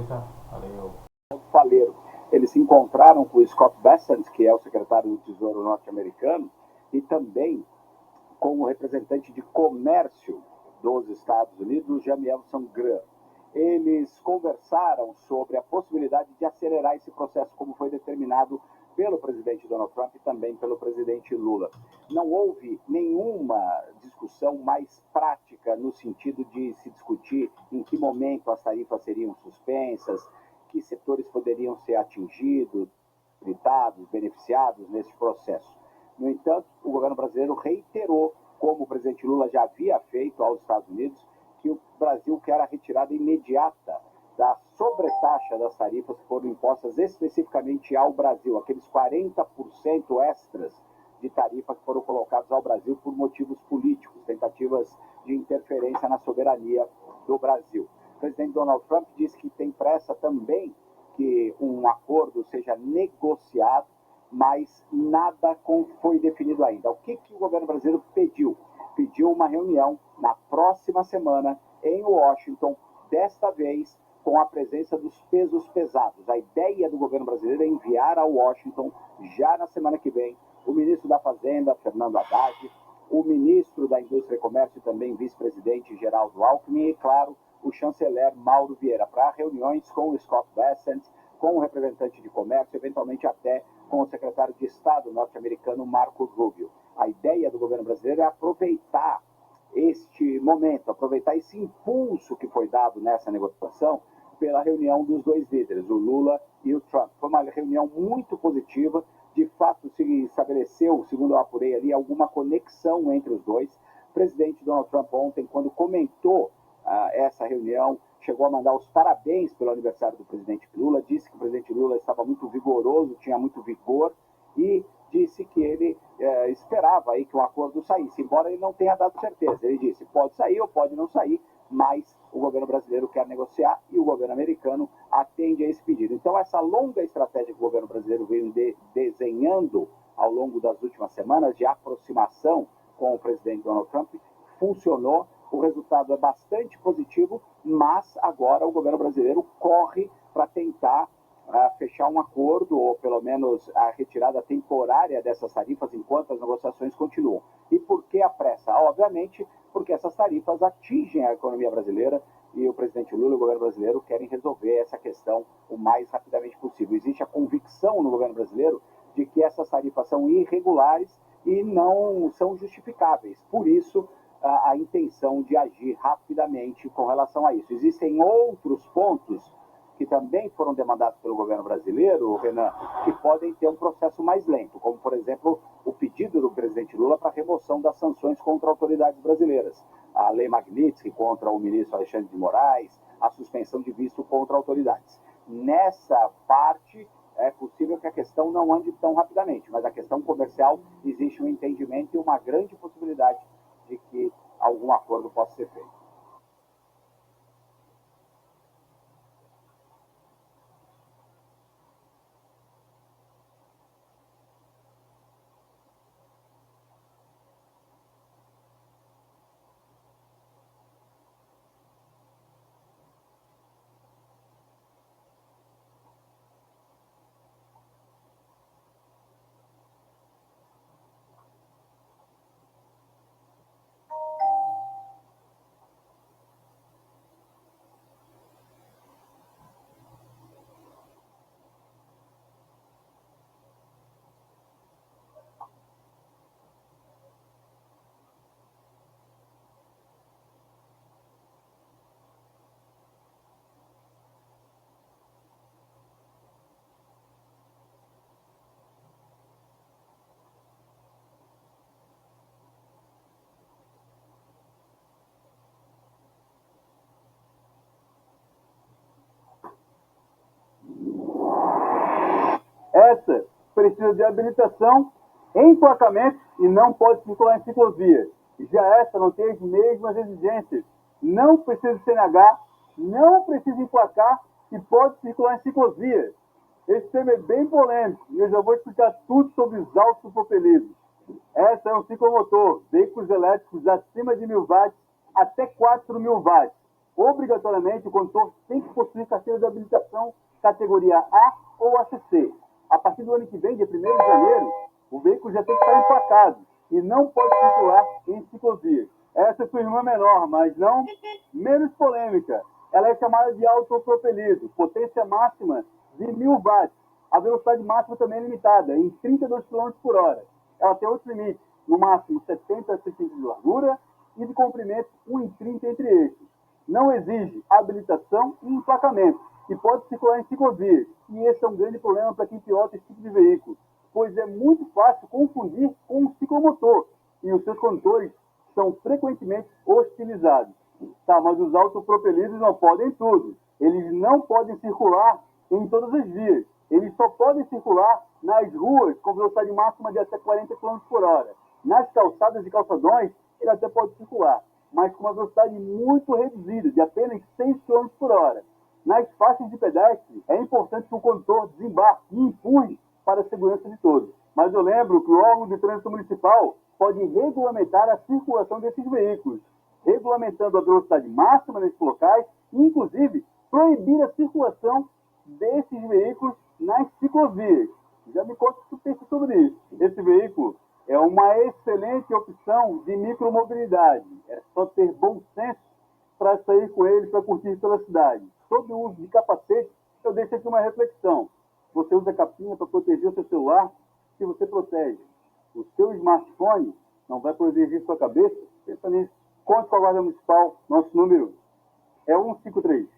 beleza? Valeu. Faleiro. Eles se encontraram com o Scott Bessent, que é o secretário do Tesouro norte-americano, e também com o representante de comércio dos Estados Unidos, Jamiel Sangran. Eles conversaram sobre a possibilidade de acelerar esse processo, como foi determinado pelo presidente Donald Trump e também pelo presidente Lula. Não houve nenhuma discussão mais prática no sentido de se discutir em que momento as tarifas seriam suspensas, que setores poderiam ser atingidos, beneficiados nesse processo. No entanto, o governo brasileiro reiterou, como o presidente Lula já havia feito aos Estados Unidos, que o Brasil quer a retirada imediata da sobretaxa das tarifas que foram impostas especificamente ao Brasil, aqueles 40% extras de tarifa que foram colocados ao Brasil por motivos políticos, tentativas de interferência na soberania do Brasil. O presidente Donald Trump disse que tem pressa também que um acordo seja negociado, mas nada foi definido ainda. O que o governo brasileiro pediu? Pediu uma reunião na próxima semana em Washington, desta vez com a presença dos pesos pesados. A ideia do governo brasileiro é enviar a Washington, já na semana que vem, o ministro da Fazenda, Fernando Haddad, o ministro da Indústria e Comércio e também vice-presidente Geraldo Alckmin e, claro, o chanceler Mauro Vieira, para reuniões com o Scott Bessent, com o representante de comércio, eventualmente até com o secretário de Estado norte-americano Marco Rubio. A ideia do governo brasileiro é aproveitar este momento, aproveitar esse impulso que foi dado nessa negociação pela reunião dos dois líderes, o Lula e o Trump. Foi uma reunião muito positiva, de fato se estabeleceu, segundo eu apurei ali, alguma conexão entre os dois. O presidente Donald Trump ontem, quando comentou essa reunião, chegou a mandar os parabéns pelo aniversário do presidente Lula, disse que o presidente Lula estava muito vigoroso, tinha muito vigor, e disse que ele esperava aí que um acordo saísse, embora ele não tenha dado certeza. Ele disse, pode sair ou pode não sair, mas o governo brasileiro quer negociar e o governo americano atende a esse pedido. Então, essa longa estratégia que o governo brasileiro veio desenhando ao longo das últimas semanas de aproximação com o presidente Donald Trump funcionou. O resultado é bastante positivo, mas agora o governo brasileiro corre para tentar fechar um acordo, ou pelo menos a retirada temporária dessas tarifas enquanto as negociações continuam. E por que a pressa? Obviamente, porque essas tarifas atingem a economia brasileira e o presidente Lula e o governo brasileiro querem resolver essa questão o mais rapidamente possível. Existe a convicção no governo brasileiro de que essas tarifas são irregulares e não são justificáveis. Por isso, a intenção de agir rapidamente com relação a isso. Existem outros pontos que também foram demandados pelo governo brasileiro, Renan, que podem ter um processo mais lento, como, por exemplo, o pedido do presidente Lula para a remoção das sanções contra autoridades brasileiras, a lei Magnitsky contra o ministro Alexandre de Moraes, a suspensão de visto contra autoridades. Nessa parte, é possível que a questão não ande tão rapidamente, mas a questão comercial existe um entendimento e uma grande possibilidade de que algum acordo possa ser feito. Essa precisa de habilitação em emplacamento e não pode circular em ciclovia. Já essa não tem as mesmas exigências. Não precisa de CNH, não precisa emplacar e pode circular em ciclovia. Esse tema é bem polêmico e eu já vou explicar tudo sobre os autopropelidos. Essa é um ciclomotor, veículos elétricos acima de 1000 watts até 4000 watts. Obrigatoriamente, o condutor tem que possuir carteira de habilitação categoria A ou ACC. A partir do ano que vem, dia 1º de janeiro, o veículo já tem que estar emplacado e não pode circular em ciclovias. Essa é sua irmã menor, mas não menos polêmica. Ela é chamada de autopropelido, potência máxima de 1000 watts. A velocidade máxima também é limitada, em 32 km por hora. Ela tem outros limites, no máximo 70 centímetros de largura e de comprimento 1,30 entre eixos. Não exige habilitação e emplacamento, e pode circular em ciclovias. E esse é um grande problema para quem pilota esse tipo de veículo, pois é muito fácil confundir com um ciclomotor, e os seus condutores são frequentemente hostilizados. Tá, mas os autopropelidos não podem tudo. Eles não podem circular em todas as vias. Eles só podem circular nas ruas com velocidade máxima de até 40 km por hora. Nas calçadas e calçadões, ele até pode circular, mas com uma velocidade muito reduzida, de apenas 6 km por hora. Nas faixas de pedestre, é importante que o condutor desembarque e empurre para a segurança de todos. Mas eu lembro que o órgão de trânsito municipal pode regulamentar a circulação desses veículos, regulamentando a velocidade máxima nesses locais e, inclusive, proibir a circulação desses veículos nas ciclovias. Já me conta o que você pensa sobre isso. Esse veículo é uma excelente opção de micromobilidade. É só ter bom senso para sair com ele, para curtir pela cidade. Sobre o uso de capacete, eu deixo aqui uma reflexão. Você usa a capinha para proteger o seu celular. Se você protege o seu smartphone, não vai proteger sua cabeça. Pensa nisso. Conte com a Guarda Municipal. Nosso número é 153.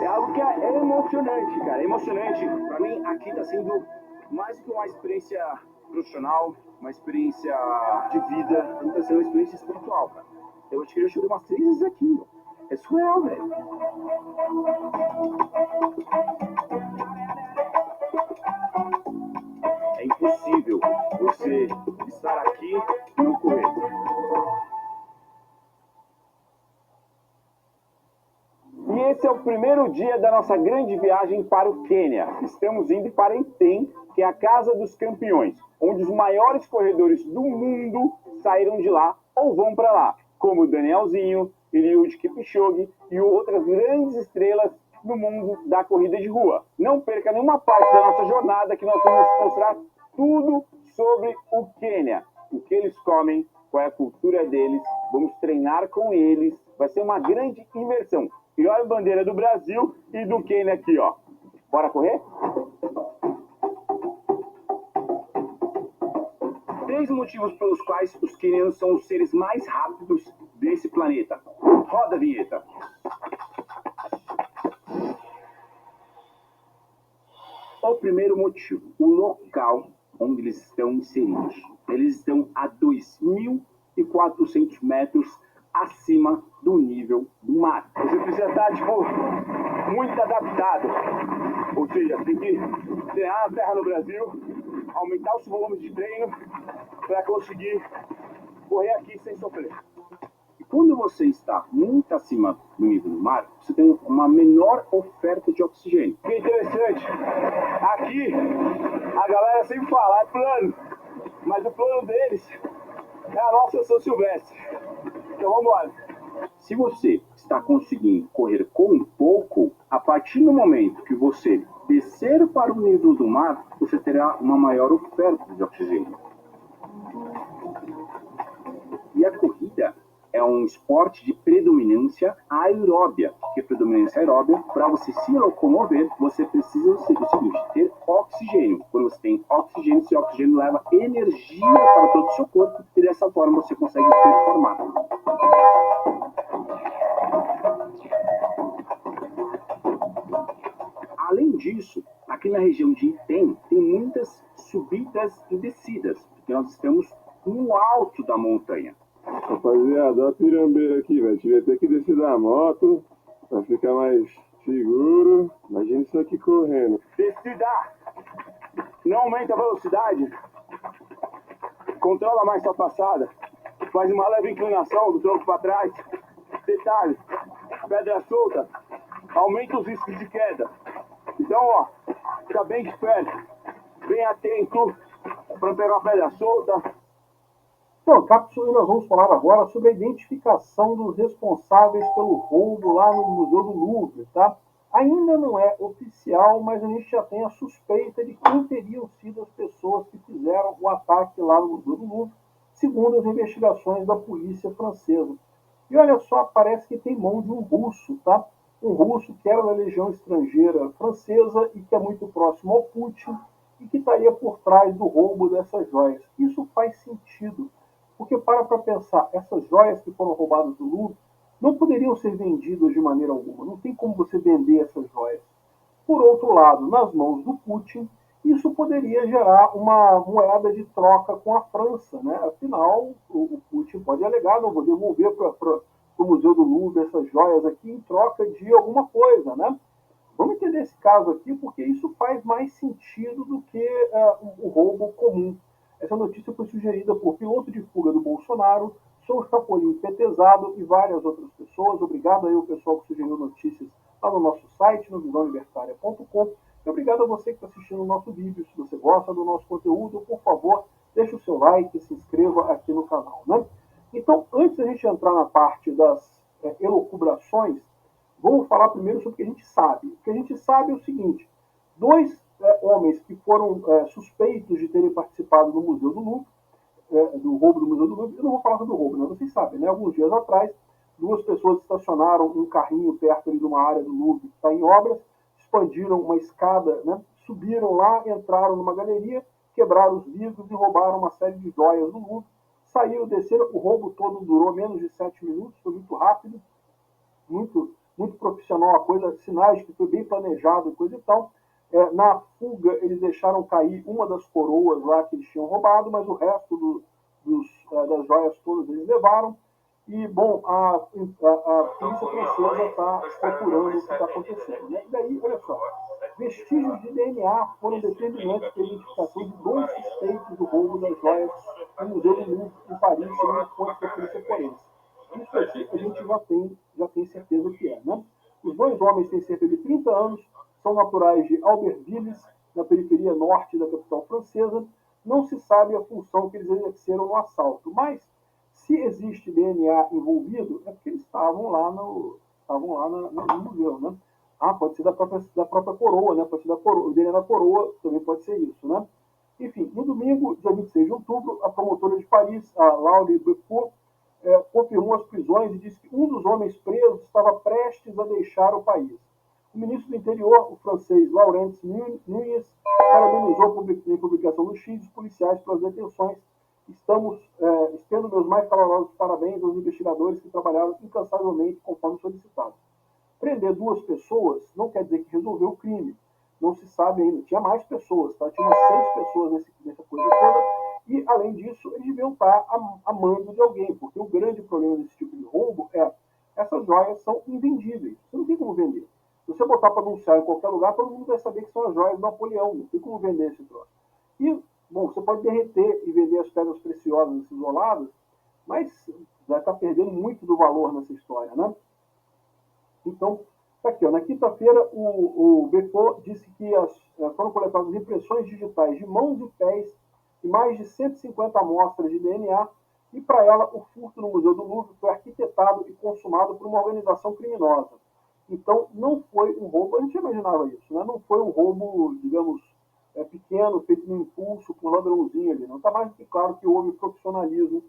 É algo que é emocionante, cara. É emocionante. Pra mim, aqui tá sendo mais do que uma experiência profissional, uma experiência de vida. Tá sendo uma experiência espiritual, cara. Eu acho que eu já chorei umas 3 vezes aqui, meu. É surreal, velho. É impossível você estar aqui e não correr. E esse é o primeiro dia da nossa grande viagem para o Quênia. Estamos indo para Iten, que é a casa dos campeões, onde os maiores corredores do mundo saíram de lá ou vão para lá, como o Danielzinho, Eliud Kipchoge e outras grandes estrelas no mundo da corrida de rua. Não perca nenhuma parte da nossa jornada, que nós vamos mostrar tudo sobre o Quênia, o que eles comem, qual é a cultura deles, vamos treinar com eles, vai ser uma grande imersão. E olha a bandeira do Brasil e do Quênia aqui, ó. Bora correr? 3 motivos pelos quais os quenianos são os seres mais rápidos desse planeta. Roda a vinheta. O primeiro motivo, o local onde eles estão inseridos. Eles estão a 2.400 metros acima do nível do mar. Você precisa estar, muito adaptado. Ou seja, tem que treinar na terra no Brasil, aumentar os volumes de treino para conseguir correr aqui sem sofrer. E quando você está muito acima do nível do mar, você tem uma menor oferta de oxigênio. O que é interessante, aqui a galera sempre fala, é plano, mas o plano deles é a nossa São Silvestre. Então vamos lá. Se você está conseguindo correr com pouco, a partir do momento que você descer para o nível do mar, você terá uma maior oferta de oxigênio. E a corrida é um esporte de predominância aeróbia. O que é predominância aeróbia? Para você se locomover, você precisa o seguinte, ter oxigênio. Quando você tem oxigênio, esse oxigênio leva energia para todo o seu corpo e dessa forma você consegue performar. Além disso, aqui na região de Iten, tem muitas subidas e descidas, porque nós estamos no alto da montanha. Rapaziada, olha a pirambeira aqui, velho. Tive até que descer da moto pra ficar mais seguro. Imagina isso aqui correndo. Descida! Não aumenta a velocidade. Controla mais sua passada. Faz uma leve inclinação do tronco para trás. Detalhe, pedra solta aumenta os riscos de queda. Então, ó, fica bem esperto, bem atento para pegar uma pedra solta. Então, Cápsula, nós vamos falar agora sobre a identificação dos responsáveis pelo roubo lá no Museu do Louvre, tá? Ainda não é oficial, mas a gente já tem a suspeita de quem teriam sido as pessoas que fizeram o ataque lá no Museu do Louvre, segundo as investigações da polícia francesa. E olha só, parece que tem mão de um russo, tá? Um russo que era da Legião Estrangeira Francesa e que é muito próximo ao Putin e que estaria por trás do roubo dessas joias. Isso faz sentido, porque para pensar, essas joias que foram roubadas do Louvre não poderiam ser vendidas de maneira alguma. Não tem como você vender essas joias. Por outro lado, nas mãos do Putin, isso poderia gerar uma moeda de troca com a França, né? Afinal, o Putin pode alegar, não vou devolver para o Museu do Louvre essas joias aqui em troca de alguma coisa, né? Vamos entender esse caso aqui, porque isso faz mais sentido do que o roubo comum. Essa notícia foi sugerida por piloto de fuga do Bolsonaro, Sou Chapolin Petezado e várias outras pessoas. Obrigado aí ao pessoal que sugeriu notícias lá no nosso site, no visãolibertaria.com. E obrigado a você que está assistindo o nosso vídeo. Se você gosta do nosso conteúdo, por favor, deixe o seu like e se inscreva aqui no canal, né? Então, antes da gente entrar na parte das elucubrações, vamos falar primeiro sobre o que a gente sabe. O que a gente sabe é o seguinte: dois homens que foram suspeitos de terem participado do Museu do Louvre, do roubo do Museu do Louvre. Eu não vou falar sobre o roubo, né? Vocês sabem, né? Alguns dias atrás, duas pessoas estacionaram um carrinho perto ali de uma área do Louvre que está em obras, expandiram uma escada, né? Subiram lá, entraram numa galeria, quebraram os vidros e roubaram uma série de joias do Louvre. Saíram, desceram, o roubo todo durou menos de 7 minutos, foi muito rápido, muito profissional a coisa, sinais de que foi bem planejado e coisa e tal. Na fuga, eles deixaram cair uma das coroas lá que eles tinham roubado, mas o resto das joias todas eles levaram. E, bom, a polícia francesa está procurando o que está acontecendo, né? E daí, olha só, vestígios de DNA foram determinantes para a identificação de dois suspeitos do roubo das joias no Museu do Louvre, em Paris, segundo fontes da polícia forense. Isso aqui a gente já tem certeza que é, né? Os dois homens têm cerca de 30 anos, são naturais de Albertville, na periferia norte da capital francesa. Não se sabe a função que eles exerceram no assalto, mas se existe DNA envolvido, é porque eles estavam lá no museu, né? Pode ser da própria coroa, né? Pode ser o DNA da coroa, também pode ser isso, né? Enfim, no domingo, dia 26 de outubro, a promotora de Paris, a Laure Beaufort, confirmou as prisões e disse que um dos homens presos estava prestes a deixar o país. O ministro do Interior, o francês Laurent Nunez, parabenizou em publicação no X os policiais pelas detenções. Estendo meus mais calorosos parabéns aos investigadores que trabalharam incansavelmente conforme solicitado. Prender duas pessoas não quer dizer que resolveu o crime. Não se sabe ainda. Tinha mais pessoas, tá? Tinha 6 pessoas nessa coisa toda. E, além disso, eles deviam estar a mando de alguém, porque o grande problema desse tipo de roubo é essas joias são invendíveis. Você não tem como vender. Se você botar para anunciar em qualquer lugar, todo mundo vai saber que são as joias do Napoleão. Não tem como vender esse troço. E, bom, você pode derreter e vender as pedras preciosas isoladas, mas vai estar perdendo muito do valor nessa história, né? Então, tá aqui, ó, na quinta-feira, o Beaufort disse que foram coletadas impressões digitais de mãos e pés e mais de 150 amostras de DNA, e para ela o furto no Museu do Louvre foi arquitetado e consumado por uma organização criminosa. Então, não foi um roubo, a gente imaginava isso, né? Não foi um roubo, digamos, pequeno, feito no impulso, por um ladrãozinho ali. Não está mais do que claro que houve profissionalismo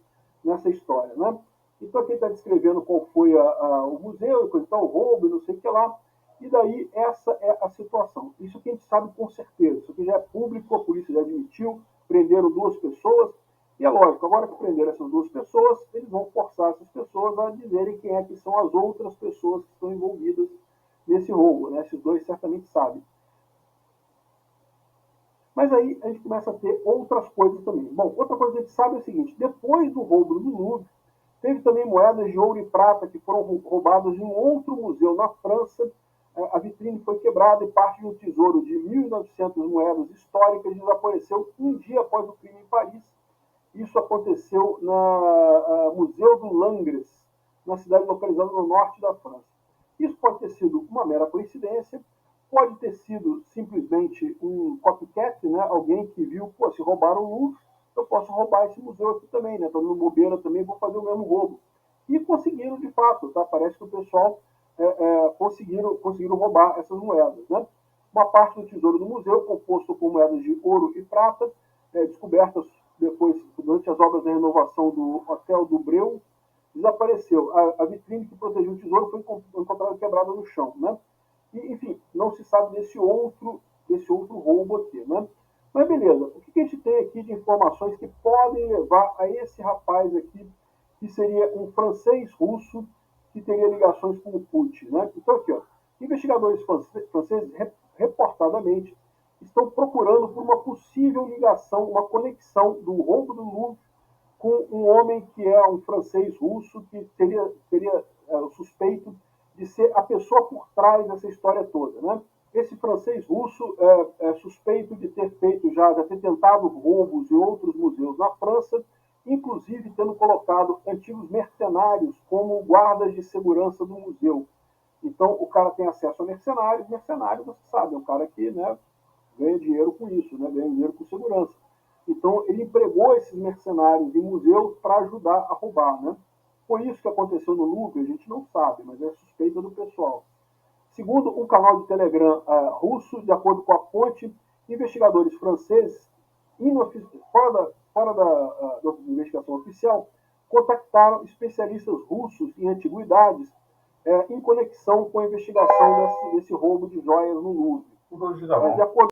nessa história, né? Então, aqui está descrevendo qual foi o museu, coisa tal, o roubo, não sei o que lá. E daí, essa é a situação. Isso que a gente sabe com certeza. Isso aqui já é público, a polícia já admitiu, prenderam 2 pessoas. E é lógico, agora que prenderam essas 2 pessoas, eles vão forçar essas pessoas a dizerem quem é que são as outras pessoas que estão envolvidas nesse roubo, né? Esses 2 certamente sabem. Mas aí a gente começa a ter outras coisas também. Bom, outra coisa que a gente sabe é o seguinte: depois do roubo do Louvre, teve também moedas de ouro e prata que foram roubadas em um outro museu na França. A vitrine foi quebrada e parte de um tesouro de 1.900 moedas históricas desapareceu um dia após o crime em Paris. Isso aconteceu no Museu do Langres, na cidade localizada no norte da França. Isso pode ter sido uma mera coincidência, pode ter sido simplesmente um copycat, né? Alguém que viu, pô, se roubaram o Louvre, eu posso roubar esse museu aqui também, né? Estou no bobeira também, vou fazer o mesmo roubo. E conseguiram, de fato, tá? Parece que o pessoal conseguiram roubar essas moedas, né? Uma parte do tesouro do museu, composto por moedas de ouro e prata, descobertas depois, durante as obras de renovação do Hotel do Breu, desapareceu. A vitrine que protegia o tesouro foi encontrada quebrada no chão, né? E, enfim, não se sabe desse outro roubo aqui, né? Mas beleza, o que a gente tem aqui de informações que podem levar a esse rapaz aqui, que seria um francês russo que teria ligações com o Putin, né? Então aqui, ó, investigadores franceses, reportadamente, estão procurando por uma possível ligação, uma conexão do roubo do Louvre com um homem que é um francês russo, que seria o suspeito de ser a pessoa por trás dessa história toda, né? Esse francês russo é suspeito de ter tentado roubos em outros museus na França, inclusive tendo colocado antigos mercenários como guardas de segurança do museu. Então, o cara tem acesso a mercenários, você sabe, é um cara que, né, ganha dinheiro com isso, né, ganha dinheiro com segurança. Então, ele empregou esses mercenários em museus para ajudar a roubar, né? Foi isso que aconteceu no Louvre, a gente não sabe, mas é suspeita do pessoal. Segundo um canal de Telegram russo, de acordo com a fonte, investigadores franceses, fora da investigação oficial, contactaram especialistas russos em antiguidades em conexão com a investigação desse roubo de joias no Louvre. De acordo